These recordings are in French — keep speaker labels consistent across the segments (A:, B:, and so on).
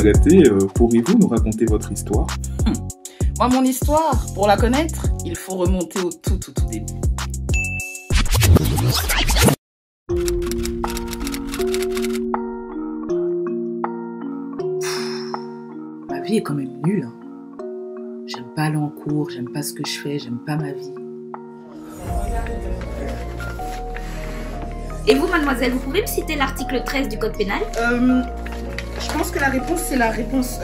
A: Magaté, pourriez-vous nous raconter votre histoire?
B: Moi, mon histoire, pour la connaître, il faut remonter au tout début. Ma vie est quand même nulle. Hein. J'aime pas aller en cours, j'aime pas ce que je fais, j'aime pas ma vie.
C: Et vous, mademoiselle, vous pouvez me citer l'article 13 du code pénal?
B: Je pense que la réponse, c'est la réponse...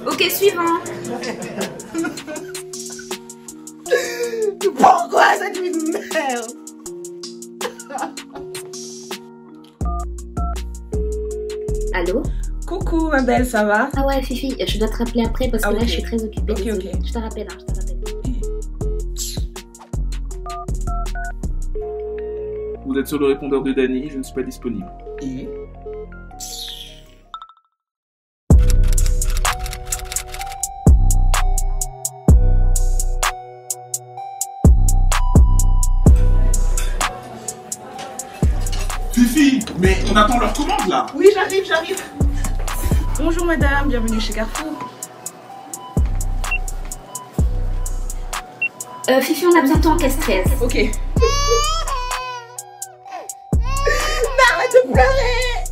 C: Ok, suivant.
B: Pourquoi cette vie de merde?
C: Allô?
B: Coucou ma belle, ça va?
C: Ah ouais, Fifi, je dois te rappeler après parce que là, je suis très occupée.
B: Ok.
C: Je te rappelle, hein, je te rappelle.
A: Vous êtes sur le répondeur de Dany, je ne suis pas disponible.
B: Et...
A: Fifi, mais on attend leur commande là.
B: Oui, j'arrive. Bonjour madame, bienvenue chez Carrefour.
C: Fifi, on a besoin de toi en caisse 13.
B: Ok. Arrête de pleurer.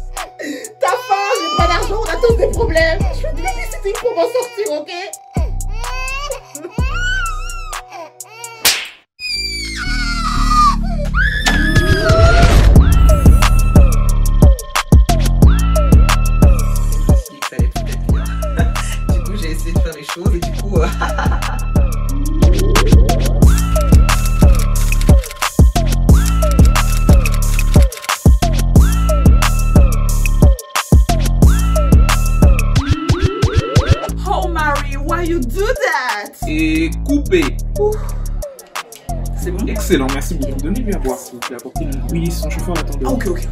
B: T'as faim, j'ai pas d'argent, on a tous des problèmes. Je fais du babysitting pour m'en sortir, ok?
D: Et du coup
B: Oh Mary, why you do that?
A: Et coupé.
B: C'est bon?
A: Excellent, merci beaucoup. Donnez-lui à boire s'il vous plaît. Apportez une... Oui, son chauffeur attend dehors.
B: Ok.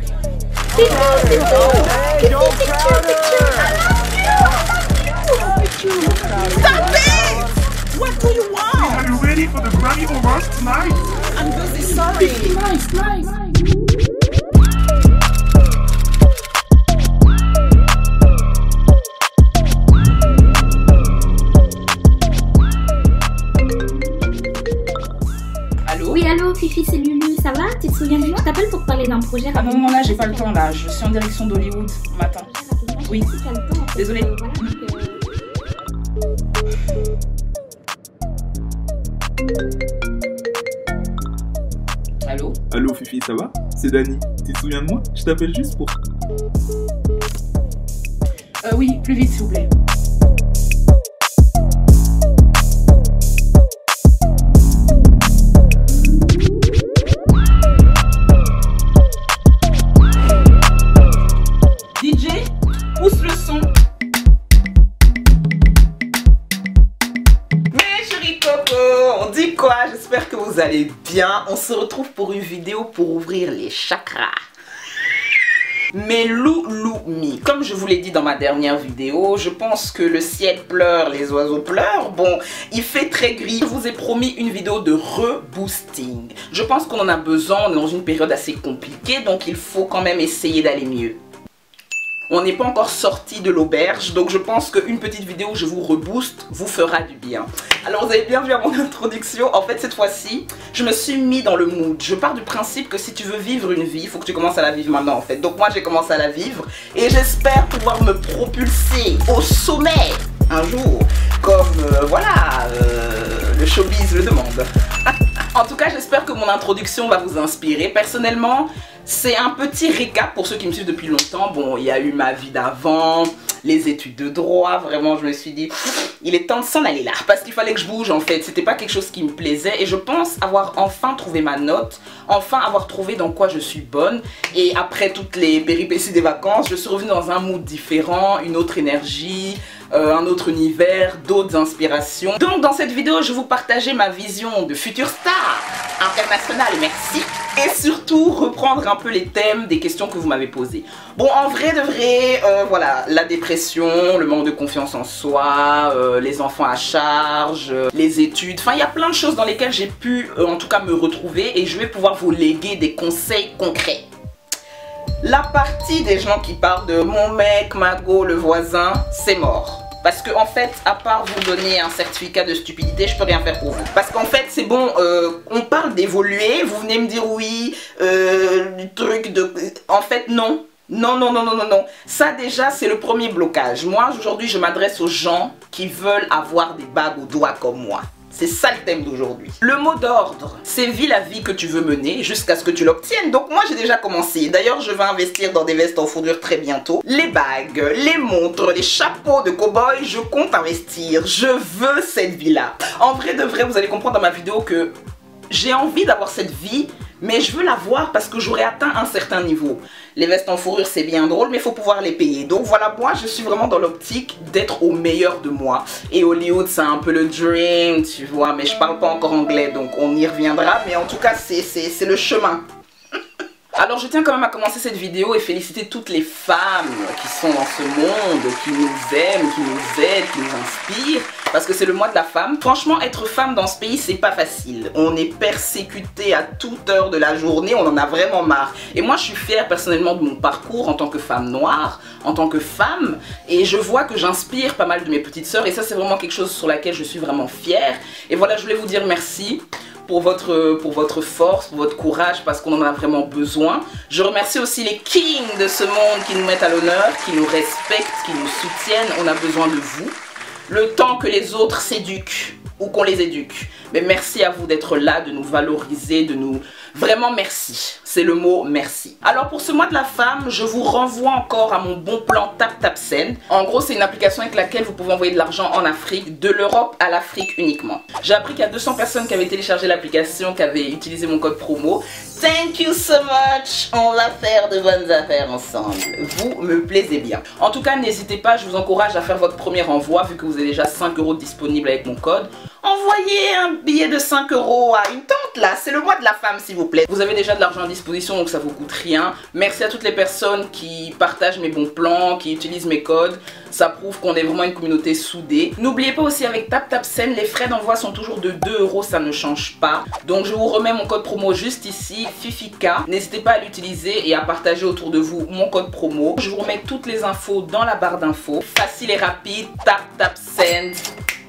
B: Stop it! What do you want?
A: Are you ready for the Grammy Awards tonight?
B: I'm very sorry.
C: Nice.
B: Allô?
C: Oui, allô, Fifi, c'est Lulu, ça va? Tu te souviens de moi? Je t'appelle pour te parler d'un projet.
B: À un moment là, j'ai pas le temps là. Je suis en direction d'Hollywood. Matin. Oui. Désolée. Allô?
A: Allô Fifi, ça va? C'est Dany. Tu te souviens de moi? Je t'appelle juste pour...
B: Oui, plus vite s'il vous plaît. DJ, pousse le son.
D: mes chéris coco, on dit quoi? J'espère que vous allez bien. On se retrouve pour une vidéo pour ouvrir les chakras. Mes louloumi, comme je vous l'ai dit dans ma dernière vidéo, je pense que le ciel pleure, les oiseaux pleurent. Bon, il fait très gris. Je vous ai promis une vidéo de reboosting. Je pense qu'on en a besoin, on est dans une période assez compliquée, donc il faut quand même essayer d'aller mieux. On n'est pas encore sorti de l'auberge, donc je pense qu'une petite vidéo où je vous rebooste vous fera du bien. Alors vous avez bien vu à mon introduction, en fait cette fois-ci, je me suis mis dans le mood. Je pars du principe que si tu veux vivre une vie, il faut que tu commences à la vivre maintenant en fait. Donc moi j'ai commencé à la vivre et j'espère pouvoir me propulser au sommet un jour, comme le showbiz le demande. En tout cas, j'espère que mon introduction va vous inspirer. Personnellement, c'est un petit récap pour ceux qui me suivent depuis longtemps. Bon, il y a eu ma vie d'avant, les études de droit. Vraiment, je me suis dit, il est temps de s'en aller là. Parce qu'il fallait que je bouge en fait. C'était pas quelque chose qui me plaisait. Et je pense avoir enfin trouvé ma note. Enfin avoir trouvé dans quoi je suis bonne. Et après toutes les péripéties des vacances, je suis revenue dans un mood différent, une autre énergie. Un autre univers, d'autres inspirations. Donc dans cette vidéo, je vais vous partager ma vision de future star internationale, merci. Et surtout reprendre un peu les thèmes des questions que vous m'avez posées. Bon, en vrai de vrai, voilà, la dépression, le manque de confiance en soi, les enfants à charge, les études. Enfin, il y a plein de choses dans lesquelles j'ai pu en tout cas me retrouver et je vais pouvoir vous léguer des conseils concrets. La partie des gens qui parlent de mon mec, ma go, le voisin, c'est mort. Parce que en fait, à part vous donner un certificat de stupidité, je peux rien faire pour vous. Parce qu'en fait, c'est bon, on parle d'évoluer, vous venez me dire oui, du truc de... En fait, non. Non, non, non, non, non, non. Ça déjà, c'est le premier blocage. Moi, aujourd'hui, je m'adresse aux gens qui veulent avoir des bagues au doigt comme moi. C'est ça le thème d'aujourd'hui. Le mot d'ordre, c'est vis la vie que tu veux mener jusqu'à ce que tu l'obtiennes. Donc moi j'ai déjà commencé. D'ailleurs je vais investir dans des vestes en fourrure très bientôt. Les bagues, les montres, les chapeaux de cow-boy, je compte investir. Je veux cette vie-là. En vrai de vrai, vous allez comprendre dans ma vidéo que j'ai envie d'avoir cette vie, mais je veux l'avoir parce que j'aurai atteint un certain niveau. Les vestes en fourrure c'est bien drôle, mais il faut pouvoir les payer. Donc voilà, moi je suis vraiment dans l'optique d'être au meilleur de moi. Et Hollywood c'est un peu le dream, tu vois, mais je parle pas encore anglais, donc on y reviendra. Mais en tout cas c'est le chemin. Alors je tiens quand même à commencer cette vidéo et féliciter toutes les femmes qui sont dans ce monde, qui nous aiment, qui nous aident, qui nous inspirent. Parce que c'est le mois de la femme. Franchement, être femme dans ce pays, c'est pas facile. On est persécuté à toute heure de la journée, on en a vraiment marre. Et moi, je suis fière personnellement de mon parcours en tant que femme noire, en tant que femme. Et je vois que j'inspire pas mal de mes petites sœurs. Et ça, c'est vraiment quelque chose sur laquelle je suis vraiment fière. Et voilà, je voulais vous dire merci pour votre force, pour votre courage, parce qu'on en a vraiment besoin. Je remercie aussi les kings de ce monde qui nous mettent à l'honneur, qui nous respectent, qui nous soutiennent. On a besoin de vous. Le temps que les autres s'éduquent ou qu'on les éduque. Mais merci à vous d'être là, de nous valoriser, de nous... Vraiment merci. C'est le mot merci. Alors pour ce mois de la femme, je vous renvoie encore à mon bon plan TapTapSend. En gros, c'est une application avec laquelle vous pouvez envoyer de l'argent en Afrique, de l'Europe à l'Afrique uniquement. J'ai appris qu'il y a 200 personnes qui avaient téléchargé l'application, qui avaient utilisé mon code promo. Thank you so much. On va faire de bonnes affaires ensemble. Vous me plaisez bien. En tout cas, n'hésitez pas, je vous encourage à faire votre premier envoi vu que vous avez déjà 5 € disponibles avec mon code. Envoyez un billet de 5 € à une tante là, c'est le mois de la femme s'il vous plaît. Vous avez déjà de l'argent à disposition donc ça vous coûte rien. Merci à toutes les personnes qui partagent mes bons plans, qui utilisent mes codes. Ça prouve qu'on est vraiment une communauté soudée. N'oubliez pas aussi avec TapTapSend, les frais d'envoi sont toujours de 2 €, ça ne change pas. Donc je vous remets mon code promo juste ici, Fifika. N'hésitez pas à l'utiliser et à partager autour de vous mon code promo. Je vous remets toutes les infos dans la barre d'infos. Facile et rapide, TapTapSend.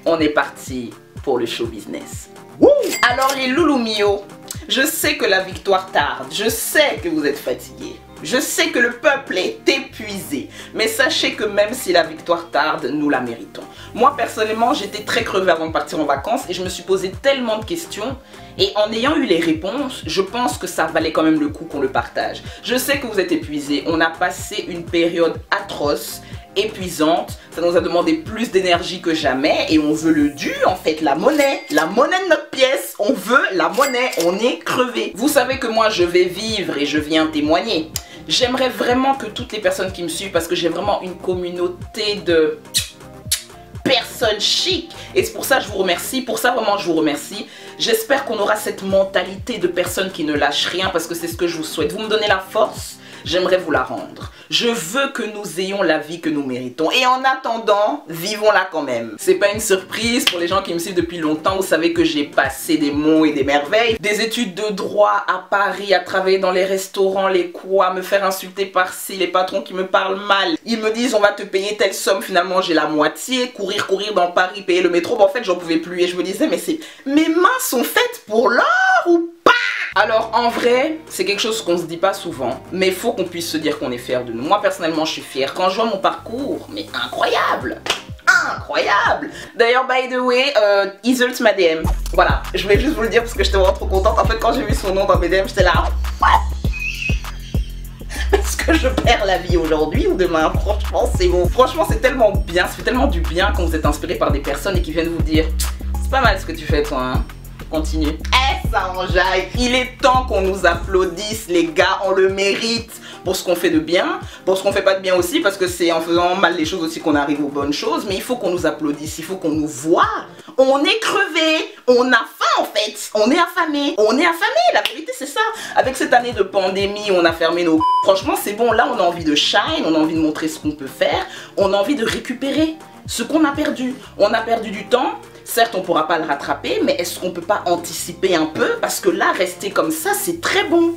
D: On est parti pour le show business. Wouh! Alors les loulous mio, je sais que la victoire tarde, je sais que vous êtes fatigués, je sais que le peuple est épuisé, mais sachez que même si la victoire tarde, nous la méritons. Moi personnellement, j'étais très crevée avant de partir en vacances et je me suis posé tellement de questions et en ayant eu les réponses, je pense que ça valait quand même le coup qu'on le partage. Je sais que vous êtes épuisés, on a passé une période atroce, épuisante, ça nous a demandé plus d'énergie que jamais et on veut le dû en fait, la monnaie de notre pièce, on veut la monnaie, on est crevé. Vous savez que moi je vais vivre et je viens témoigner. J'aimerais vraiment que toutes les personnes qui me suivent, parce que j'ai vraiment une communauté de personnes chic et c'est pour ça que je vous remercie, pour ça vraiment je vous remercie. J'espère qu'on aura cette mentalité de personnes qui ne lâchent rien parce que c'est ce que je vous souhaite. Vous me donnez la force, j'aimerais vous la rendre. Je veux que nous ayons la vie que nous méritons. Et en attendant, vivons-la quand même. C'est pas une surprise pour les gens qui me suivent depuis longtemps. Vous savez que j'ai passé des monts et des merveilles. Des études de droit à Paris, à travailler dans les restaurants, les quoi, à me faire insulter par-ci, les patrons qui me parlent mal. Ils me disent on va te payer telle somme, finalement j'ai la moitié. Courir dans Paris, payer le métro. Bon, en fait j'en pouvais plus et je me disais mais c'est... Mes mains sont faites pour l'or ou pas? Alors en vrai, c'est quelque chose qu'on se dit pas souvent, mais il faut qu'on puisse se dire qu'on est fier de nous. Moi personnellement je suis fière. Quand je vois mon parcours, mais incroyable! Incroyable! D'ailleurs, by the way, Iselt m'a DM. Voilà, je voulais juste vous le dire parce que j'étais vraiment trop contente. En fait, quand j'ai vu son nom dans mes DM, j'étais là. Est-ce que je perds la vie aujourd'hui ou demain? Franchement, c'est bon. Franchement, c'est tellement bien, ça fait tellement du bien quand vous êtes inspiré par des personnes et qui viennent vous dire c'est pas mal ce que tu fais, toi, hein? Continue. Eh, ça enjaille. Il est temps qu'on nous applaudisse, les gars, on le mérite. Pour ce qu'on fait de bien, pour ce qu'on fait pas de bien aussi, parce que c'est en faisant mal les choses aussi qu'on arrive aux bonnes choses, mais il faut qu'on nous applaudisse, il faut qu'on nous voie. On est crevé, on a faim en fait, on est affamé, la vérité c'est ça. Avec cette année de pandémie, on a fermé nos... Franchement c'est bon, là on a envie de shine, on a envie de montrer ce qu'on peut faire, on a envie de récupérer ce qu'on a perdu. On a perdu du temps, certes on ne pourra pas le rattraper, mais est-ce qu'on peut pas anticiper un peu? Parce que là, rester comme ça, c'est très bon.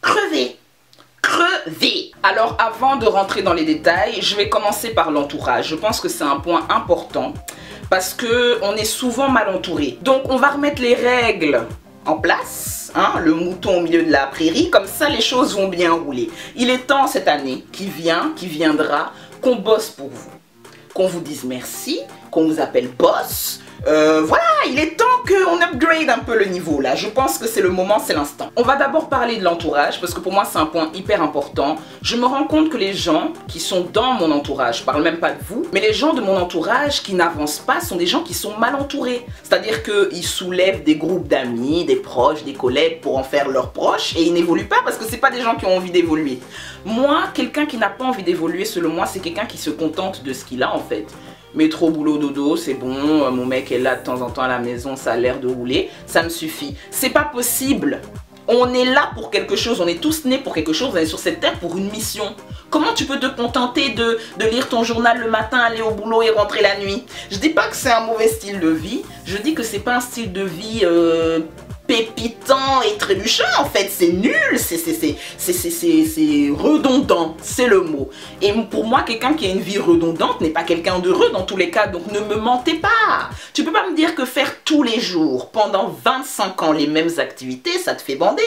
D: Crever. crever. Alors avant de rentrer dans les détails, je vais commencer par l'entourage. Je pense que c'est un point important parce que on est souvent mal entouré. Donc on va remettre les règles en place, hein, le mouton au milieu de la prairie, comme ça les choses vont bien rouler. Il est temps cette année qui viendra, qu'on bosse pour vous, qu'on vous dise merci, qu'on vous appelle boss. Voilà, il est temps qu'on upgrade un peu le niveau là. Je pense que c'est le moment, c'est l'instant. On va d'abord parler de l'entourage parce que pour moi c'est un point hyper important. Je me rends compte que les gens qui sont dans mon entourage, je parle même pas de vous, mais les gens de mon entourage qui n'avancent pas sont des gens qui sont mal entourés. C'est-à-dire qu'ils soulèvent des groupes d'amis, des proches, des collègues pour en faire leurs proches et ils n'évoluent pas parce que c'est pas des gens qui ont envie d'évoluer. Moi, quelqu'un qui n'a pas envie d'évoluer selon moi, c'est quelqu'un qui se contente de ce qu'il a en fait. Métro, boulot, dodo, c'est bon, mon mec est là de temps en temps à la maison, ça a l'air de rouler, ça me suffit. C'est pas possible. On est là pour quelque chose, on est tous nés pour quelque chose, on est sur cette terre pour une mission. Comment tu peux te contenter de lire ton journal le matin, aller au boulot et rentrer la nuit? Je dis pas que c'est un mauvais style de vie, je dis que c'est pas un style de vie pépitant et trébuchant en fait, c'est nul, c'est redondant, c'est le mot. Et pour moi, quelqu'un qui a une vie redondante n'est pas quelqu'un d'heureux dans tous les cas, donc ne me mentez pas. Tu peux pas me dire que faire tous les jours, pendant 25 ans, les mêmes activités, ça te fait bander.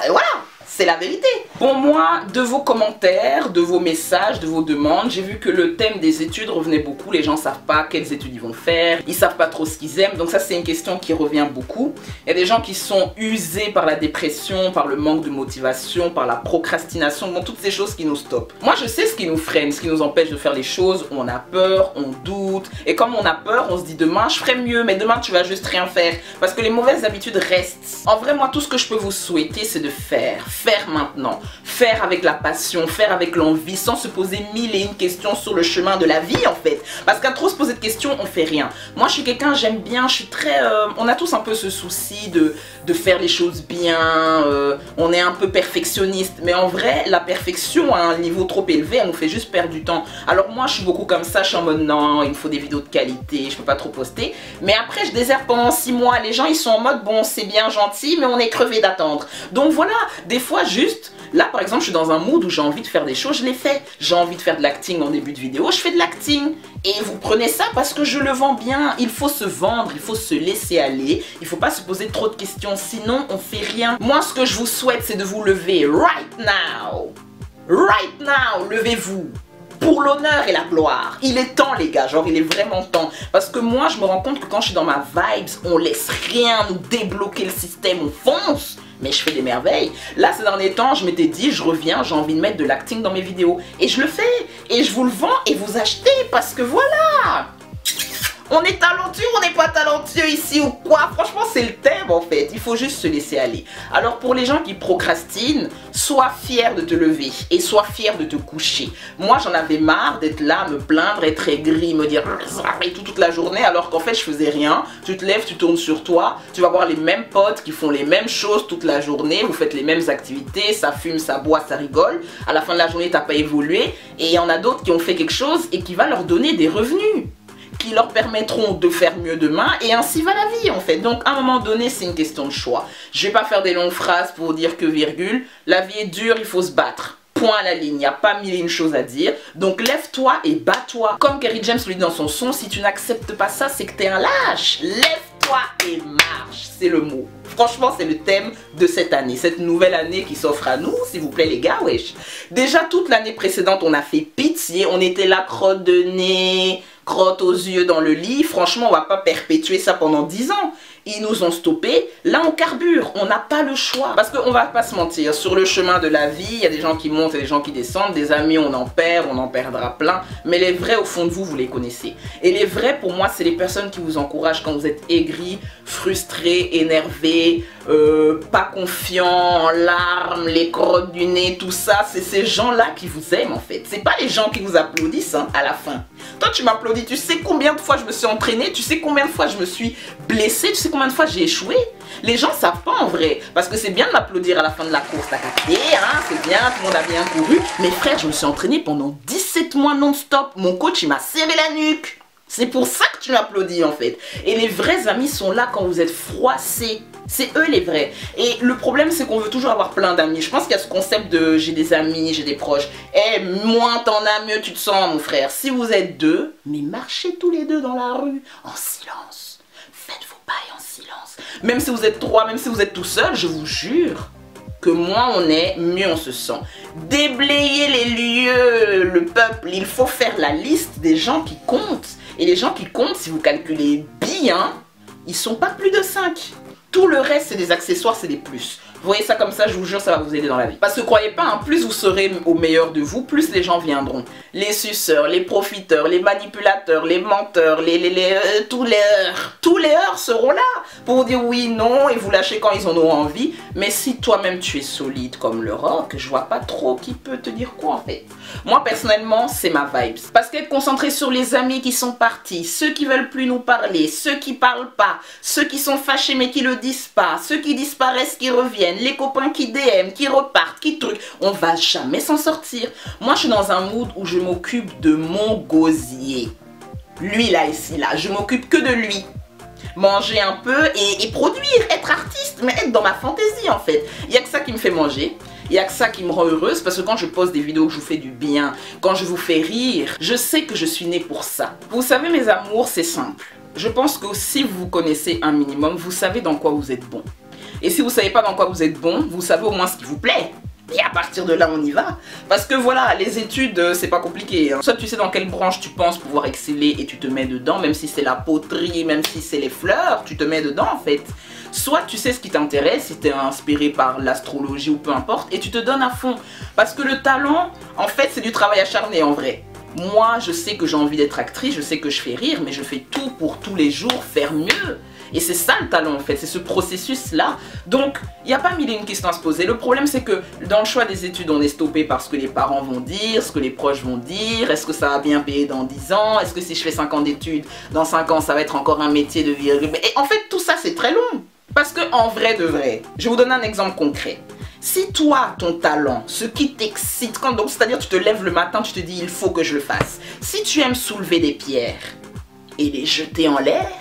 D: Voilà, c'est la vérité. Bon, moi, de vos commentaires, de vos messages, de vos demandes, j'ai vu que le thème des études revenait beaucoup. Les gens savent pas quelles études ils vont faire, ils savent pas trop ce qu'ils aiment. Donc ça, c'est une question qui revient beaucoup. Il y a des gens qui sont usés par la dépression, par le manque de motivation, par la procrastination, bon, toutes ces choses qui nous stoppent. Moi, je sais ce qui nous freine, ce qui nous empêche de faire les choses. On a peur, on doute. Et comme on a peur, on se dit demain, je ferai mieux. Mais demain, tu vas juste rien faire. Parce que les mauvaises habitudes restent. En vrai, moi, tout ce que je peux vous souhaiter, c'est de faire. Faire maintenant. Faire avec la passion, faire avec l'envie, sans se poser 1001 questions sur le chemin de la vie en fait. Parce qu'à trop se poser de questions, on fait rien. Moi je suis quelqu'un, j'aime bien, je suis très... on a tous un peu ce souci de faire les choses bien, on est un peu perfectionniste. Mais en vrai, la perfection à un niveau trop élevé, elle nous fait juste perdre du temps. Alors moi je suis beaucoup comme ça, je suis en mode non, il me faut des vidéos de qualité, je peux pas trop poster. Mais après je déserte pendant 6 mois, les gens ils sont en mode bon c'est bien gentil mais on est crevé d'attendre. Donc voilà, des fois juste... Là par exemple je suis dans un mood où j'ai envie de faire des choses, je les fais. J'ai envie de faire de l'acting en début de vidéo, je fais de l'acting. Et vous prenez ça parce que je le vends bien. Il faut se vendre, il faut se laisser aller. Il faut pas se poser trop de questions, sinon on fait rien. Moi ce que je vous souhaite c'est de vous lever right now. Right now, levez-vous. Pour l'honneur et la gloire. Il est temps les gars, genre il est vraiment temps. Parce que moi je me rends compte que quand je suis dans ma vibes, on laisse rien nous débloquer le système, on fonce. Mais je fais des merveilles. Là ces derniers temps je m'étais dit je reviens, j'ai envie de mettre de l'acting dans mes vidéos. Et je le fais. Et je vous le vends et vous achetez parce que voilà. On est talentueux, on n'est pas talentueux ici ou quoi? Franchement, c'est le thème en fait. Il faut juste se laisser aller. Alors pour les gens qui procrastinent, sois fier de te lever et sois fier de te coucher. Moi, j'en avais marre d'être là, me plaindre, être aigri, me dire et toute la journée alors qu'en fait, je faisais rien. Tu te lèves, tu tournes sur toi, tu vas voir les mêmes potes qui font les mêmes choses toute la journée. Vous faites les mêmes activités, ça fume, ça boit, ça rigole. À la fin de la journée, t'as pas évolué. Et il y en a d'autres qui ont fait quelque chose et qui va leur donner des revenus qui leur permettront de faire mieux demain et ainsi va la vie en fait. Donc à un moment donné c'est une question de choix. Je vais pas faire des longues phrases pour dire que virgule, la vie est dure, il faut se battre. Point à la ligne, il n'y a pas 1001 choses à dire. Donc lève-toi et bats-toi. Comme Kerry James le dit dans son son, si tu n'acceptes pas ça c'est que t'es un lâche. Lève-toi et marche, c'est le mot. Franchement c'est le thème de cette année, cette nouvelle année qui s'offre à nous, s'il vous plaît les gars, wesh. Déjà toute l'année précédente on a fait pitié, on était là crotte de nez, crotte aux yeux dans le lit. Franchement on va pas perpétuer ça pendant 10 ans. Ils nous ont stoppé, là on carbure, on n'a pas le choix. Parce qu'on va pas se mentir, sur le chemin de la vie, il y a des gens qui montent et des gens qui descendent, des amis on en perd, on en perdra plein. Mais les vrais au fond de vous, vous les connaissez. Et les vrais pour moi c'est les personnes qui vous encouragent quand vous êtes aigri, frustré, énervé, pas confiant, en larmes, les crottes du nez, tout ça. C'est ces gens-là qui vous aiment en fait. C'est pas les gens qui vous applaudissent hein, à la fin. Toi tu m'applaudis, tu sais combien de fois je me suis entraînée, tu sais combien de fois je me suis blessée, tu sais combien de fois j'ai échoué. Les gens savent pas en vrai, parce que c'est bien de m'applaudir à la fin de la course, t'as capté, hein, c'est bien, tout le monde a bien couru. Mais frère, je me suis entraînée pendant 17 mois non-stop, mon coach il m'a serré la nuque. C'est pour ça que tu m'applaudis en fait. Et les vrais amis sont là quand vous êtes froissés. C'est eux les vrais. Et le problème, c'est qu'on veut toujours avoir plein d'amis. Je pense qu'il y a ce concept de j'ai des amis, j'ai des proches. Eh, moins t'en as, mieux tu te sens, mon frère. Si vous êtes deux, mais marchez tous les deux dans la rue, en silence. Faites vos bails en silence. Même si vous êtes trois, même si vous êtes tout seul, je vous jure que moins on est, mieux on se sent. Déblayer les lieux, le peuple, il faut faire la liste des gens qui comptent. Et les gens qui comptent, si vous calculez bien, ils sont pas plus de 5. Tout le reste, c'est des accessoires, c'est des plus. Vous voyez ça comme ça, je vous jure, ça va vous aider dans la vie. Parce que croyez pas, hein, plus vous serez au meilleur de vous, plus les gens viendront. Les suceurs, les profiteurs, les manipulateurs, les menteurs, tous les heures seront là pour vous dire oui, non, et vous lâcher quand ils en auront envie. Mais si toi-même tu es solide comme le roc, je vois pas trop qui peut te dire quoi en fait. Moi personnellement, c'est ma vibes. Parce qu'être concentré sur les amis qui sont partis, ceux qui veulent plus nous parler, ceux qui parlent pas, ceux qui sont fâchés mais qui le disent pas, ceux qui disparaissent, qui reviennent, les copains qui DM, qui repartent, qui truquent, on va jamais s'en sortir. Moi je suis dans un mood où je m'occupe de mon gosier. Lui là, ici là, je m'occupe que de lui. Manger un peu et produire, être artiste, mais être dans ma fantaisie en fait. Il n'y a que ça qui me fait manger. Il n'y a que ça qui me rend heureuse parce que quand je poste des vidéos que je vous fais du bien, quand je vous fais rire, je sais que je suis née pour ça. Vous savez mes amours, c'est simple. Je pense que si vous vous connaissez un minimum, vous savez dans quoi vous êtes bon. Et si vous ne savez pas dans quoi vous êtes bon, vous savez au moins ce qui vous plaît. Et à partir de là, on y va. Parce que voilà, les études, c'est pas compliqué. Hein. Soit tu sais dans quelle branche tu penses pouvoir exceller et tu te mets dedans, même si c'est la poterie, même si c'est les fleurs, tu te mets dedans en fait. Soit tu sais ce qui t'intéresse, si tu es inspiré par l'astrologie ou peu importe, et tu te donnes à fond. Parce que le talent, en fait, c'est du travail acharné en vrai. Moi, je sais que j'ai envie d'être actrice, je sais que je fais rire, mais je fais tout pour tous les jours faire mieux. Et c'est ça le talent en fait, c'est ce processus-là. Donc, il n'y a pas mille et une questions à se poser. Le problème, c'est que dans le choix des études, on est stoppé par ce que les parents vont dire, ce que les proches vont dire. Est-ce que ça va bien payer dans 10 ans? Est-ce que si je fais 5 ans d'études, dans 5 ans, ça va être encore un métier de vie? Et en fait, tout ça, c'est très long. Parce que en vrai de vrai, je vais vous donner un exemple concret. Si toi, ton talent, ce qui t'excite, c'est-à-dire tu te lèves le matin, tu te dis il faut que je le fasse. Si tu aimes soulever des pierres et les jeter en l'air,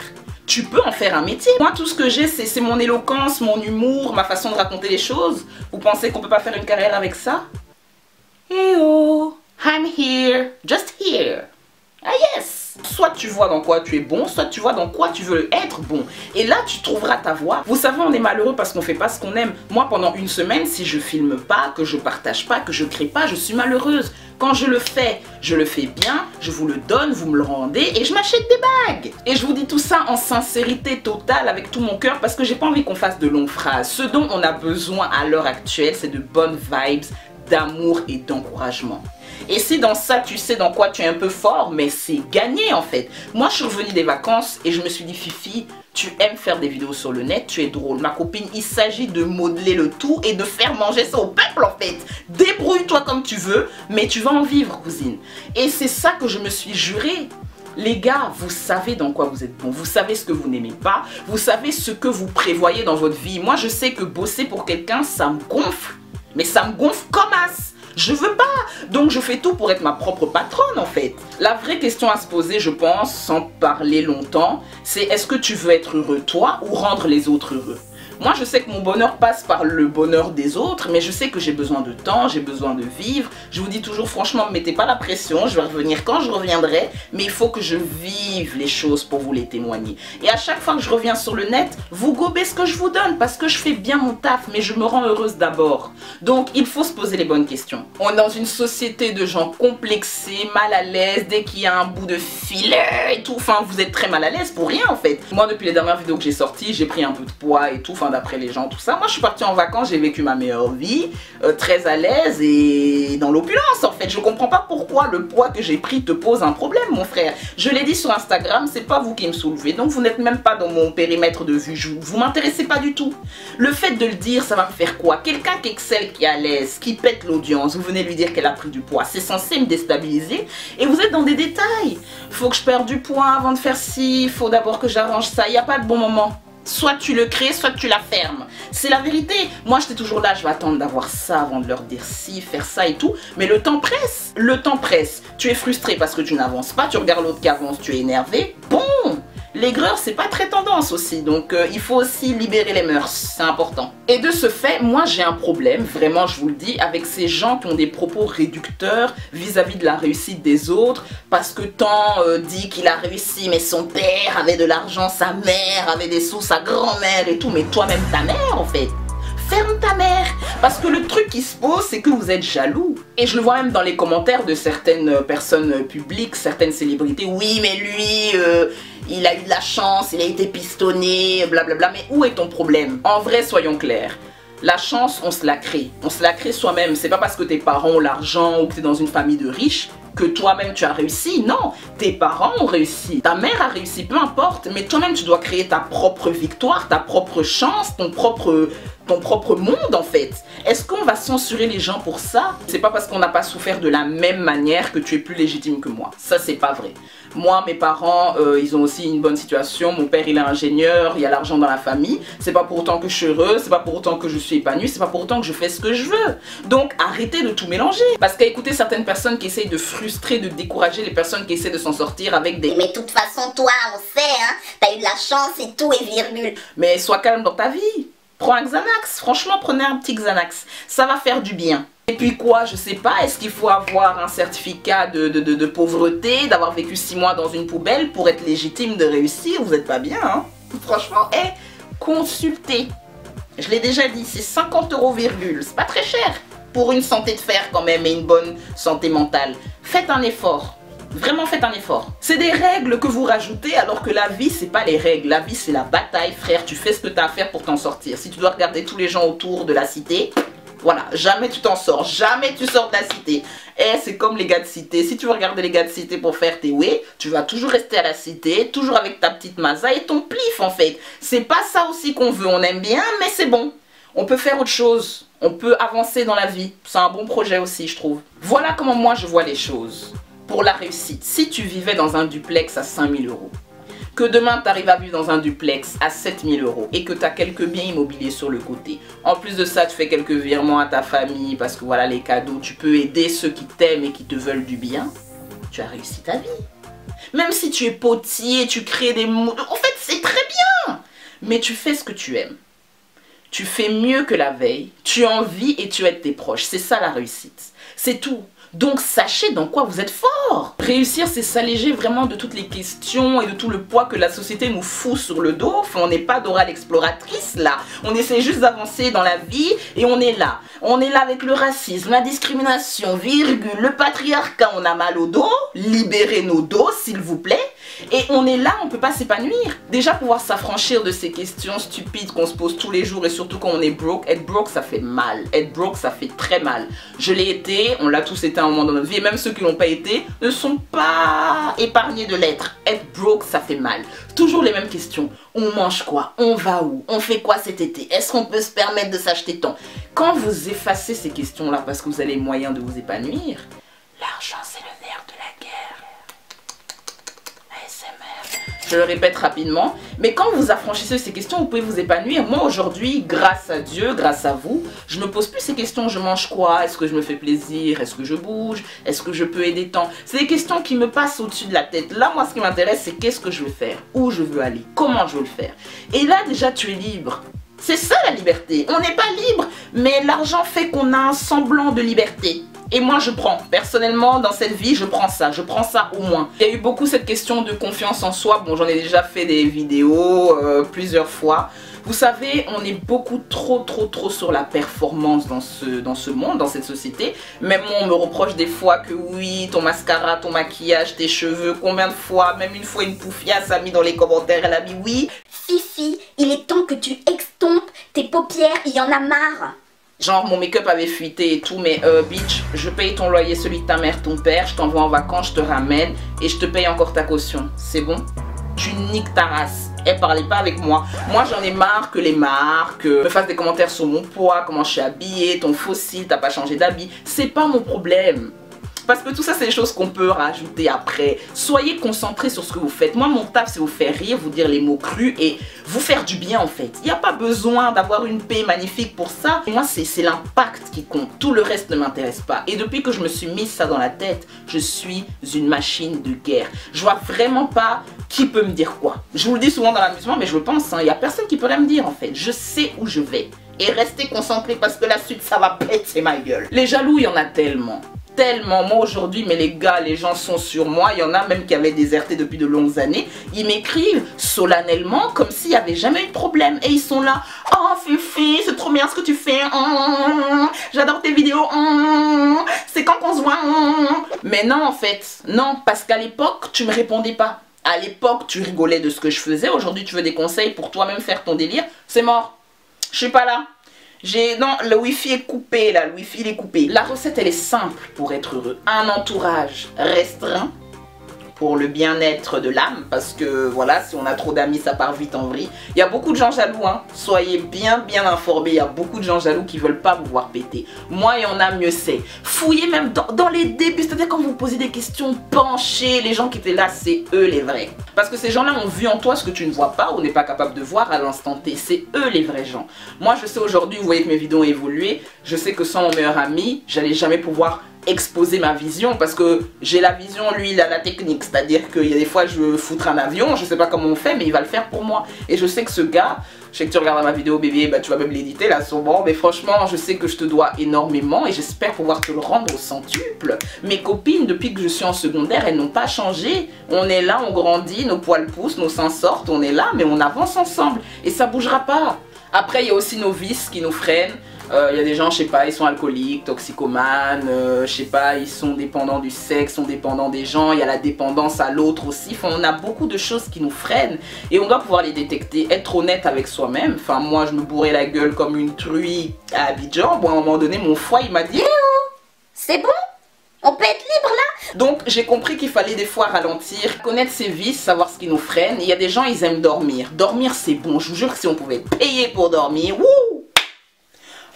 D: tu peux en faire un métier. Moi, tout ce que j'ai, c'est mon éloquence, mon humour, ma façon de raconter les choses. Vous pensez qu'on peut pas faire une carrière avec ça? Hey oh, I'm here, just here. Ah yes! Soit tu vois dans quoi tu es bon, soit tu vois dans quoi tu veux être bon. Et là, tu trouveras ta voie. Vous savez, on est malheureux parce qu'on fait pas ce qu'on aime. Moi, pendant une semaine, si je filme pas, que je partage pas, que je crée pas, je suis malheureuse. Quand je le fais bien, je vous le donne, vous me le rendez et je m'achète des bagues. Et je vous dis tout ça en sincérité totale, avec tout mon cœur, parce que j'ai pas envie qu'on fasse de longues phrases. Ce dont on a besoin à l'heure actuelle, c'est de bonnes vibes, d'amour et d'encouragement. Et si dans ça tu sais dans quoi tu es un peu fort, mais c'est gagné en fait. Moi je suis revenue des vacances et je me suis dit Fifi, tu aimes faire des vidéos sur le net, tu es drôle. Ma copine, il s'agit de modeler le tout et de faire manger ça au peuple en fait. Débrouille-toi comme tu veux, mais tu vas en vivre cousine. Et c'est ça que je me suis juré. Les gars, vous savez dans quoi vous êtes bon, vous savez ce que vous n'aimez pas, vous savez ce que vous prévoyez dans votre vie. Moi je sais que bosser pour quelqu'un, ça me gonfle. Mais ça me gonfle comme as. Je veux pas. Donc je fais tout pour être ma propre patronne en fait. La vraie question à se poser, je pense, sans parler longtemps, c'est est-ce que tu veux être heureux toi ou rendre les autres heureux? Moi je sais que mon bonheur passe par le bonheur des autres, mais je sais que j'ai besoin de temps, j'ai besoin de vivre. Je vous dis toujours franchement, ne mettez pas la pression, je vais revenir quand je reviendrai, mais il faut que je vive les choses pour vous les témoigner. Et à chaque fois que je reviens sur le net, vous gobez ce que je vous donne parce que je fais bien mon taf, mais je me rends heureuse d'abord. Donc il faut se poser les bonnes questions. On est dans une société de gens complexés, mal à l'aise, dès qu'il y a un bout de filet et tout, enfin vous êtes très mal à l'aise pour rien en fait. Moi depuis les dernières vidéos que j'ai sorties, j'ai pris un peu de poids et tout, enfin d'après les gens, tout ça. Moi je suis partie en vacances, j'ai vécu ma meilleure vie, très à l'aise et dans l'opulence en fait. Je comprends pas pourquoi le poids que j'ai pris te pose un problème mon frère. Je l'ai dit sur Instagram, c'est pas vous qui me soulevez, donc vous n'êtes même pas dans mon périmètre de vue, vous m'intéressez pas du tout. Le fait de le dire, ça va me faire quoi? Quelqu'un qui excelle, qui est à l'aise, qui pète l'audience, vous venez lui dire qu'elle a pris du poids, c'est censé me déstabiliser et vous êtes dans des détails. Faut que je perde du poids avant de faire ci, il faut d'abord que j'arrange ça, il n'y a pas de bon moment. Soit tu le crées, soit tu la fermes. C'est la vérité. Moi, j'étais toujours là, je vais attendre d'avoir ça avant de leur dire si, faire ça et tout. Mais le temps presse. Le temps presse. Tu es frustré parce que tu n'avances pas. Tu regardes l'autre qui avance, tu es énervé. Bon, L'aigreur, c'est pas très tendance aussi, donc il faut aussi libérer les mœurs, c'est important. Et de ce fait, moi j'ai un problème, vraiment je vous le dis, avec ces gens qui ont des propos réducteurs vis-à-vis de la réussite des autres, parce que tant dit qu'il a réussi, mais son père avait de l'argent, sa mère avait des sous, sa grand-mère et tout, mais toi-même ta mère en fait. Ferme ta mère. Parce que le truc qui se pose, c'est que vous êtes jaloux. Et je le vois même dans les commentaires de certaines personnes publiques, certaines célébrités. Oui, mais lui, il a eu de la chance, il a été pistonné, blablabla. Mais où est ton problème? En vrai, soyons clairs. La chance, on se la crée. On se la crée soi-même. C'est pas parce que tes parents ont l'argent ou que tu es dans une famille de riches que toi-même tu as réussi. Non, tes parents ont réussi, ta mère a réussi, peu importe. Mais toi-même tu dois créer ta propre victoire, ta propre chance, ton propre monde en fait. Est-ce qu'on va censurer les gens pour ça? C'est pas parce qu'on n'a pas souffert de la même manière que tu es plus légitime que moi. Ça c'est pas vrai. Moi, mes parents, ils ont aussi une bonne situation. Mon père, il est ingénieur, il y a l'argent dans la famille. C'est pas pour autant que je suis heureuse, c'est pas pour autant que je suis épanouie, c'est pas pour autant que je fais ce que je veux. Donc, arrêtez de tout mélanger. Parce qu'à écouter certaines personnes qui essayent de frustrer, de décourager les personnes qui essaient de s'en sortir avec des...
E: Mais de toute façon, toi, on sait, hein, t'as eu de la chance et tout et virgule.
D: Mais sois calme dans ta vie. Prends un Xanax. Franchement, prenez un petit Xanax. Ça va faire du bien. Et puis quoi, je sais pas, est-ce qu'il faut avoir un certificat de pauvreté, d'avoir vécu 6 mois dans une poubelle pour être légitime de réussir? Vous êtes pas bien, hein? Franchement, consultez. Je l'ai déjà dit, c'est 50 €, c'est pas très cher. Pour une santé de fer quand même et une bonne santé mentale. Faites un effort. Vraiment faites un effort. C'est des règles que vous rajoutez alors que la vie c'est pas les règles. La vie c'est la bataille frère. Tu fais ce que tu as à faire pour t'en sortir. Si tu dois regarder tous les gens autour de la cité, voilà, jamais tu t'en sors. Jamais tu sors de la cité. Et c'est comme les gars de cité. Si tu veux regarder les gars de cité pour faire tes way, tu vas toujours rester à la cité, toujours avec ta petite maza et ton plif en fait. C'est pas ça aussi qu'on veut. On aime bien mais c'est bon. On peut faire autre chose. On peut avancer dans la vie. C'est un bon projet aussi je trouve. Voilà comment moi je vois les choses. Pour la réussite, si tu vivais dans un duplex à 5 000 €, que demain tu arrives à vivre dans un duplex à 7 000 € et que tu as quelques biens immobiliers sur le côté, en plus de ça tu fais quelques virements à ta famille parce que voilà les cadeaux, tu peux aider ceux qui t'aiment et qui te veulent du bien, tu as réussi ta vie. Même si tu es potier, tu crées des mots, en fait c'est très bien, mais tu fais ce que tu aimes. Tu fais mieux que la veille, tu en vis et tu aides tes proches, c'est ça la réussite, c'est tout. Donc sachez dans quoi vous êtes fort. Réussir c'est s'alléger vraiment de toutes les questions et de tout le poids que la société nous fout sur le dos. Enfin, on n'est pas Dora l'exploratrice là. On essaie juste d'avancer dans la vie et on est là. On est là avec le racisme, la discrimination, virgule, le patriarcat, on a mal au dos. Libérez nos dos s'il vous plaît. Et on est là, on ne peut pas s'épanouir. Déjà pouvoir s'affranchir de ces questions stupides qu'on se pose tous les jours et surtout quand on est broke. Être broke ça fait mal, être broke ça fait très mal. Je l'ai été, on l'a tous été à un moment dans notre vie et même ceux qui l'ont pas été ne sont pas épargnés de l'être. Être broke ça fait mal. Toujours les mêmes questions. On mange quoi? On va où? On fait quoi cet été? Est-ce qu'on peut se permettre de s'acheter tant? Quand vous effacez ces questions là parce que vous avez les moyens de vous épanouir, l'argent c'est le nerf de la guerre. Je le répète rapidement, mais quand vous affranchissez ces questions, vous pouvez vous épanouir. Moi aujourd'hui, grâce à Dieu, grâce à vous, je me pose plus ces questions. Je mange quoi? Est-ce que je me fais plaisir? Est-ce que je bouge? Est-ce que je peux aider tant? C'est des questions qui me passent au-dessus de la tête. Là, moi, ce qui m'intéresse, c'est qu'est-ce que je veux faire? Où je veux aller? Comment je veux le faire? Et là, déjà, tu es libre. C'est ça la liberté. On n'est pas libre, mais l'argent fait qu'on a un semblant de liberté. Et moi je prends, personnellement dans cette vie je prends ça au moins. Il y a eu beaucoup cette question de confiance en soi, bon j'en ai déjà fait des vidéos plusieurs fois. Vous savez, on est beaucoup trop sur la performance dans ce monde, dans cette société. Même moi on me reproche des fois que oui, ton mascara, ton maquillage, tes cheveux, combien de fois, même une fois une poufiasse a mis dans les commentaires, elle a mis oui.
E: Fifi, il est temps que tu extompes tes paupières, il y en a marre.
D: Genre mon make-up avait fuité et tout, mais bitch, je paye ton loyer, celui de ta mère, ton père, je t'envoie en vacances, je te ramène et je te paye encore ta caution. C'est bon? Tu niques ta race. Elle parlait pas avec moi. Moi j'en ai marre que les marques me fassent des commentaires sur mon poids, comment je suis habillée, ton fossile, t'as pas changé d'habit. C'est pas mon problème. Parce que tout ça, c'est des choses qu'on peut rajouter après. Soyez concentrés sur ce que vous faites. Moi, mon taf, c'est vous faire rire, vous dire les mots crus et vous faire du bien en fait. Il n'y a pas besoin d'avoir une paix magnifique pour ça. Moi, c'est l'impact qui compte. Tout le reste ne m'intéresse pas. Et depuis que je me suis mis ça dans la tête, je suis une machine de guerre. Je vois vraiment pas qui peut me dire quoi. Je vous le dis souvent dans l'amusement, mais je le pense, il n'y a personne qui peut rien me dire en fait. Je sais où je vais. Et restez concentrés parce que la suite, ça va péter ma gueule. Les jaloux, il y en a tellement. Tellement. Moi aujourd'hui, mais les gars, les gens sont sur moi. Il y en a même qui avaient déserté depuis de longues années. Ils m'écrivent solennellement comme s'il n'y avait jamais eu de problème. Et ils sont là. Oh Fifi, c'est trop bien ce que tu fais. J'adore tes vidéos. C'est quand qu'on se voit. Mais non en fait. Non, parce qu'à l'époque, tu me répondais pas. À l'époque, tu rigolais de ce que je faisais. Aujourd'hui, tu veux des conseils pour toi-même faire ton délire. C'est mort. Je suis pas là. Non, le wifi est coupé là, le wifi il est coupé. La recette elle est simple pour être heureux. Un entourage restreint pour le bien-être de l'âme, parce que voilà, si on a trop d'amis ça part vite en vrille. Il y a beaucoup de gens jaloux, hein. Soyez bien informés, il y a beaucoup de gens jaloux qui veulent pas vous voir péter. Moi il y en a, mieux c'est. Fouillez même dans les débuts, c'est-à-dire quand vous posez des questions, penchez, les gens qui étaient là, c'est eux les vrais. Parce que ces gens-là ont vu en toi ce que tu ne vois pas ou n'est pas capable de voir à l'instant T, c'est eux les vrais gens. Moi je sais aujourd'hui, vous voyez que mes vidéos ont évolué, je sais que sans mon meilleur ami, j'allais jamais pouvoir exposer ma vision parce que j'ai la vision, lui il a la technique, c'est à dire qu'il y a des fois je veux foutre un avion, je sais pas comment on fait mais il va le faire pour moi et je sais que ce gars, je sais que tu regardes ma vidéo bébé, bah tu vas même l'éditer là sûrement, mais franchement je sais que je te dois énormément et j'espère pouvoir te le rendre au centuple. Mes copines depuis que je suis en secondaire elles n'ont pas changé, on est là, on grandit, nos poils poussent, nos seins sortent, on est là mais on avance ensemble et ça bougera pas. Après il y a aussi nos vices qui nous freinent. Il y a des gens, je sais pas, ils sont alcooliques, toxicomanes, je sais pas, ils sont dépendants du sexe, sont dépendants des gens, il y a la dépendance à l'autre aussi. Enfin, on a beaucoup de choses qui nous freinent et on doit pouvoir les détecter, être honnête avec soi-même. Enfin, moi, je me bourrais la gueule comme une truie à Abidjan. Bon, à un moment donné, mon foie, il m'a dit
E: c'est bon? On peut être libre là?
D: Donc j'ai compris qu'il fallait des fois ralentir, connaître ses vices, savoir ce qui nous freine. Il y a des gens, ils aiment dormir. Dormir c'est bon, je vous jure que si on pouvait payer pour dormir, wouh!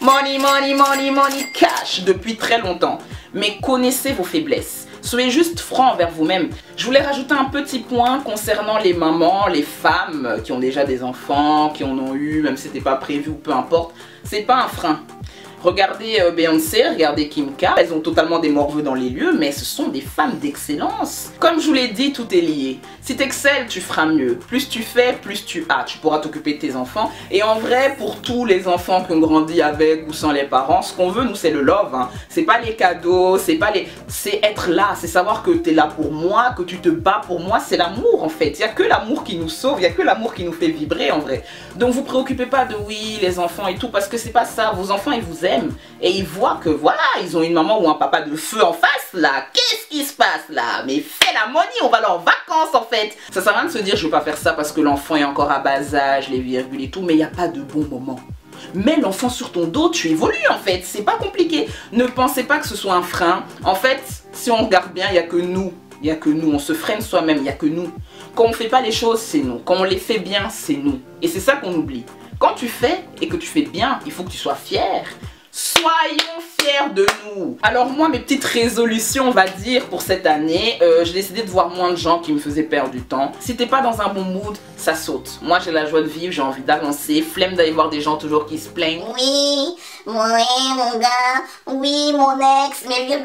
D: Money, money, money, money, cash depuis très longtemps. Mais connaissez vos faiblesses. Soyez juste franc envers vous-même. Je voulais rajouter un petit point concernant les mamans, les femmes qui ont déjà des enfants, qui en ont eu, même si c'était pas prévu ou peu importe. C'est pas un frein. Regardez Beyoncé, regardez Kim K, elles ont totalement des morveux dans les lieux, mais ce sont des femmes d'excellence. Comme je vous l'ai dit, tout est lié. Si t'excelles, tu feras mieux. Plus tu fais, plus tu as. Tu pourras t'occuper de tes enfants. Et en vrai, pour tous les enfants qui ont grandi avec ou sans les parents, ce qu'on veut, nous, c'est le love. Hein. C'est pas les cadeaux, c'est pas les... C'est être là, c'est savoir que t'es là pour moi, que tu te bats pour moi, c'est l'amour en fait. Il n'y a que l'amour qui nous sauve, il n'y a que l'amour qui nous fait vibrer en vrai. Donc vous préoccupez pas de oui, les enfants et tout, parce que c'est pas ça. Vos enfants, ils vous aiment. Et ils voient que voilà, ils ont une maman ou un papa de feu en face là. Qu'est-ce qui se passe là? Mais fais la money, on va aller en vacances en fait. Ça sert à rien de se dire je veux pas faire ça parce que l'enfant est encore à bas âge, les virgules et tout, mais il n'y a pas de bon moment. Mets l'enfant sur ton dos, tu évolues en fait, c'est pas compliqué. Ne pensez pas que ce soit un frein. En fait, si on regarde bien, il n'y a que nous. Il n'y a que nous, on se freine soi-même, il n'y a que nous. Quand on fait pas les choses, c'est nous. Quand on les fait bien, c'est nous. Et c'est ça qu'on oublie. Quand tu fais et que tu fais bien, il faut que tu sois fier. Soyons fiers de nous. Alors moi, mes petites résolutions, on va dire, pour cette année, j'ai décidé de voir moins de gens qui me faisaient perdre du temps. Si t'es pas dans un bon mood, ça saute. Moi, j'ai la joie de vivre, j'ai envie d'avancer. Flemme d'aller voir des gens toujours qui se plaignent.
E: Oui, mon gars, oui, mon ex, mais...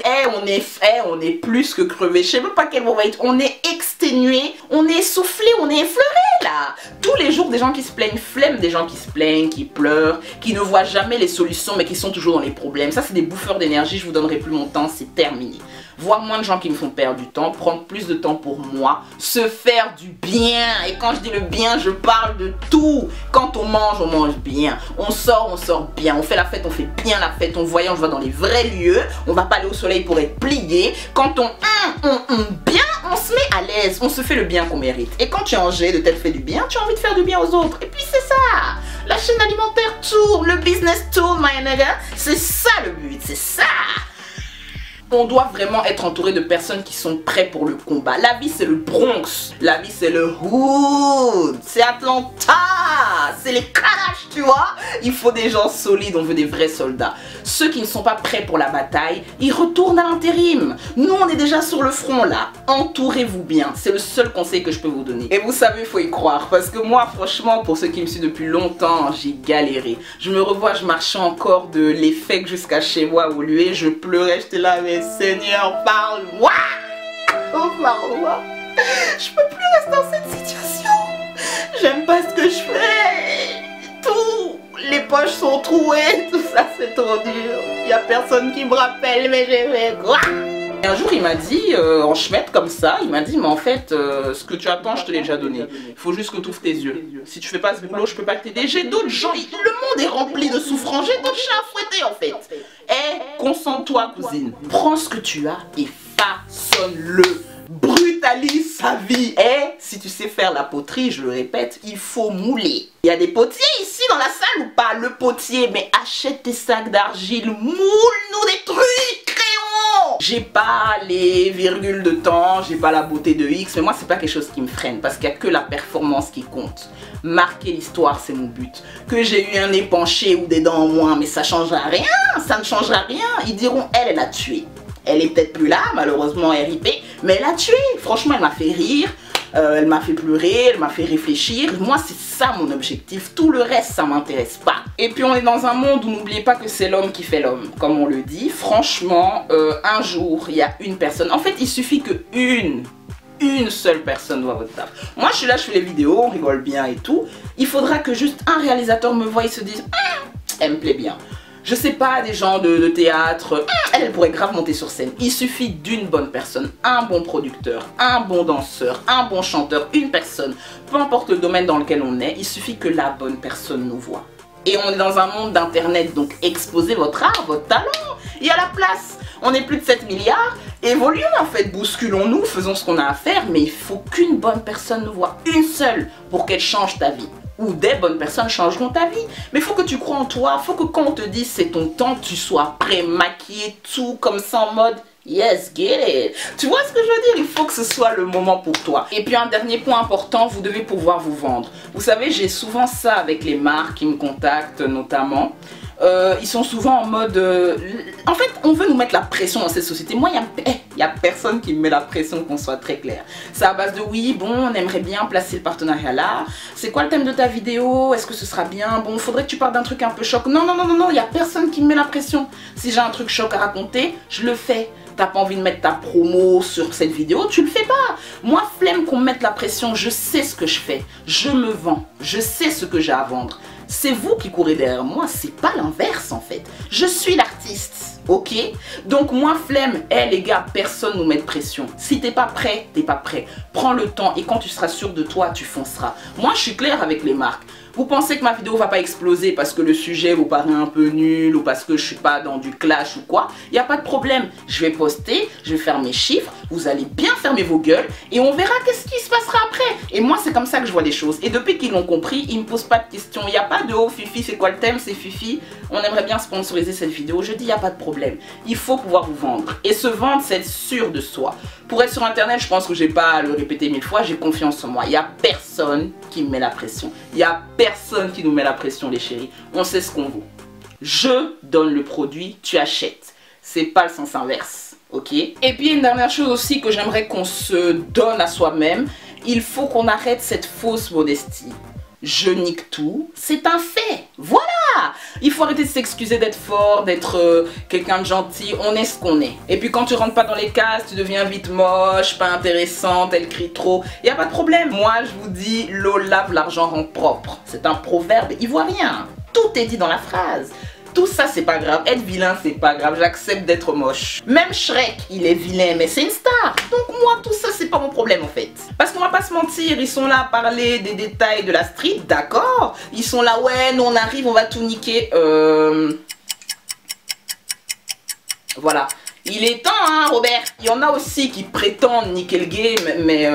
D: on est plus que crevé. Je sais même pas quel mot va être. On est exténué, on est essoufflé, on est effleuré là. Tous les jours, des gens qui se plaignent. Flemme des gens qui se plaignent, qui pleurent, qui ne voient jamais les solutions, mais qui sont toujours dans les problèmes. Ça, c'est des bouffeurs d'énergie. Je vous donnerai plus mon temps, c'est terminé. Voir moins de gens qui me font perdre du temps, prendre plus de temps pour moi, se faire du bien. Et quand je dis le bien, je parle de tout. Quand on mange bien. On sort bien. On fait la fête, on fait bien la fête. On voyage, on va dans les vrais lieux. On va pas aller au soleil pour être plié. Quand on bien, on se met à l'aise. On se fait le bien qu'on mérite. Et quand tu es en jet de t'être fait du bien, tu as envie de faire du bien aux autres. Et puis c'est ça. La chaîne alimentaire tourne, le business tourne, my nigga. C'est ça le but, c'est ça. On doit vraiment être entouré de personnes qui sont prêts pour le combat. La vie c'est le Bronx, la vie c'est le Hood, c'est Atlanta. c'est les calages, tu vois. Il faut des gens solides, on veut des vrais soldats. Ceux qui ne sont pas prêts pour la bataille, ils retournent à l'intérim. Nous, on est déjà sur le front là. Entourez-vous bien, c'est le seul conseil que je peux vous donner. Et vous savez, il faut y croire, parce que moi, franchement, pour ceux qui me suivent depuis longtemps, j'ai galéré. Je me revois, je marchais encore de l'effet jusqu'à chez moi au lieu, je pleurais, j'étais là, mais Seigneur, parle-moi. Oh, parle-moi. Je peux plus rester dans cette situation. J'aime pas ce que je fais. Tout, les poches sont trouées, tout ça c'est trop dur. Y a personne qui me rappelle, mais j'ai fait quoi? Et un jour il m'a dit, en chemette comme ça, il m'a dit, mais en fait, ce que tu attends, je te l'ai déjà donné. Il faut juste que tu ouvres tes yeux. Si tu fais pas ce boulot, je peux pas t'aider. J'ai d'autres gens, le monde est rempli de souffrance, j'ai d'autres chats à fouetter en fait. Eh, concentre-toi cousine. Prends ce que tu as et façonne-le. Brutalise sa vie. Et si tu sais faire la poterie, je le répète, il faut mouler. Il y a des potiers ici dans la salle ou pas? Le potier, mais achète tes sacs d'argile, moule-nous des trucs, créons. J'ai pas les virgules de temps, j'ai pas la beauté de X, mais moi c'est pas quelque chose qui me freine parce qu'il y a que la performance qui compte. Marquer l'histoire, c'est mon but. Que j'ai eu un nez penché ou des dents en moins, mais ça changera rien, ça ne changera rien. Ils diront, elle a tué. Elle est peut-être plus là, malheureusement RIP, mais elle a tué. Franchement, elle m'a fait rire, elle m'a fait pleurer, elle m'a fait réfléchir. Moi, c'est ça mon objectif. Tout le reste, ça m'intéresse pas. Et puis, on est dans un monde où n'oubliez pas que c'est l'homme qui fait l'homme, comme on le dit. Franchement, un jour, il y a une personne. En fait, il suffit que une seule personne voit votre taf. Moi, je suis là, je fais les vidéos, on rigole bien et tout. Il faudra que juste un réalisateur me voie et se dise, elle me plaît bien. Je sais pas, des gens de théâtre, elle pourrait grave monter sur scène. Il suffit d'une bonne personne, un bon producteur, un bon danseur, un bon chanteur, une personne. Peu importe le domaine dans lequel on est, il suffit que la bonne personne nous voit. Et on est dans un monde d'internet, donc exposez votre art, votre talent. Il y a la place. On est plus de 7 milliards. Évoluons en fait, bousculons-nous, faisons ce qu'on a à faire. Mais il faut qu'une bonne personne nous voit, une seule, pour qu'elle change ta vie. Ou des bonnes personnes changeront ta vie. Mais il faut que tu crois en toi, il faut que quand on te dise c'est ton temps, tu sois prêt, maquillé, tout comme ça en mode yes, get it. Tu vois ce que je veux dire? Il faut que ce soit le moment pour toi. Et puis un dernier point important, vous devez pouvoir vous vendre. Vous savez, j'ai souvent ça avec les marques qui me contactent notamment. Ils sont souvent en mode... En fait, on veut nous mettre la pression dans cette société. Moi, il n'y a personne qui me met la pression, qu'on soit très clair. C'est à base de oui, bon, on aimerait bien placer le partenariat là. C'est quoi le thème de ta vidéo? Est-ce que ce sera bien? Bon, faudrait que tu parles d'un truc un peu choc. Non, non, non, non, non, il n'y a personne qui me met la pression. Si j'ai un truc choc à raconter, je le fais. T'as pas envie de mettre ta promo sur cette vidéo, tu le fais pas. Moi, flemme qu'on me mette la pression, je sais ce que je fais. Je me vends, je sais ce que j'ai à vendre. C'est vous qui courez derrière moi, c'est pas l'inverse en fait. Je suis l'artiste, ok? Donc moi, flemme, les gars, personne nous met de pression. Si t'es pas prêt, t'es pas prêt. Prends le temps et quand tu seras sûr de toi, tu fonceras. Moi, je suis claire avec les marques. Vous pensez que ma vidéo va pas exploser parce que le sujet vous paraît un peu nul ou parce que je suis pas dans du clash ou quoi? Il n'y a pas de problème. Je vais poster, je vais faire mes chiffres, vous allez bien fermer vos gueules et on verra qu'est-ce qui se passera après. Et moi, c'est comme ça que je vois les choses. Et depuis qu'ils l'ont compris, ils me posent pas de questions. Il n'y a pas de oh Fifi, c'est quoi le thème? C'est Fifi. On aimerait bien sponsoriser cette vidéo. Je dis, il n'y a pas de problème. Il faut pouvoir vous vendre. Et se vendre, c'est être sûr de soi. Pour être sur internet, je pense que j'ai pas à le répéter 1000 fois, j'ai confiance en moi. Il n'y a personne qui me met la pression. Il n'y a personne qui nous met la pression, les chéris. On sait ce qu'on vaut. Je donne le produit, tu achètes. C'est pas le sens inverse, ok? Et puis une dernière chose aussi que j'aimerais qu'on se donne à soi-même. Il faut qu'on arrête cette fausse modestie. Je nique tout, c'est un fait. Voilà! Il faut arrêter de s'excuser d'être fort, d'être quelqu'un de gentil. On est ce qu'on est. Et puis quand tu rentres pas dans les cases, tu deviens vite moche, pas intéressante, elle crie trop. Il n'y a pas de problème. Moi, je vous dis, l'eau lave, l'argent rend propre. C'est un proverbe ivoirien. Tout est dit dans la phrase. Tout ça, c'est pas grave. Être vilain, c'est pas grave. J'accepte d'être moche. Même Shrek, il est vilain, mais c'est une star. Donc moi, tout ça, c'est pas mon problème, en fait. Parce qu'on va pas se mentir, ils sont là à parler des détails de la street, d'accord. Ils sont là, ouais, nous on arrive, on va tout niquer. Voilà. Il est temps, hein, Robert. Il y en a aussi qui prétendent niquer le game, mais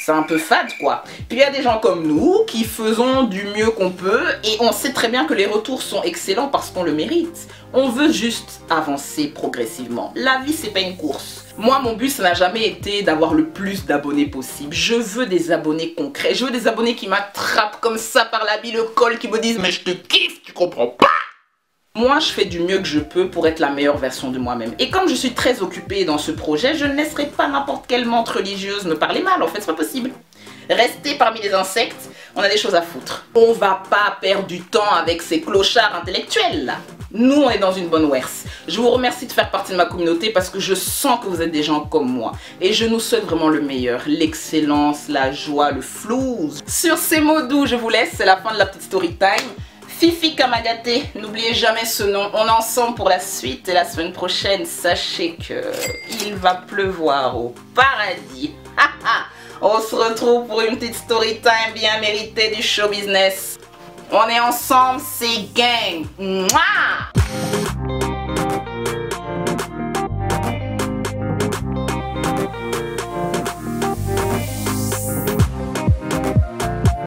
D: c'est un peu fade quoi. Puis il y a des gens comme nous qui faisons du mieux qu'on peut et on sait très bien que les retours sont excellents parce qu'on le mérite. On veut juste avancer progressivement. La vie c'est pas une course. Moi, mon but, ça n'a jamais été d'avoir le plus d'abonnés possible. Je veux des abonnés concrets. Je veux des abonnés qui m'attrapent comme ça par l'habit, le col, qui me disent « Mais je te kiffe, tu comprends pas ?» Moi, je fais du mieux que je peux pour être la meilleure version de moi-même. Et comme je suis très occupée dans ce projet, je ne laisserai pas n'importe quelle menthe religieuse me parler mal. En fait, c'est pas possible. Rester parmi les insectes, on a des choses à foutre. On va pas perdre du temps avec ces clochards intellectuels là. Nous, on est dans une bonne werse. Je vous remercie de faire partie de ma communauté parce que je sens que vous êtes des gens comme moi. Et je nous souhaite vraiment le meilleur, l'excellence, la joie, le flouze. Sur ces mots doux, je vous laisse, c'est la fin de la petite story time. Fifi Kamagaté, n'oubliez jamais ce nom. On est ensemble pour la suite et la semaine prochaine, sachez que il va pleuvoir au paradis. On se retrouve pour une petite story time bien méritée du show business. On est ensemble, c'est gang. Mouah!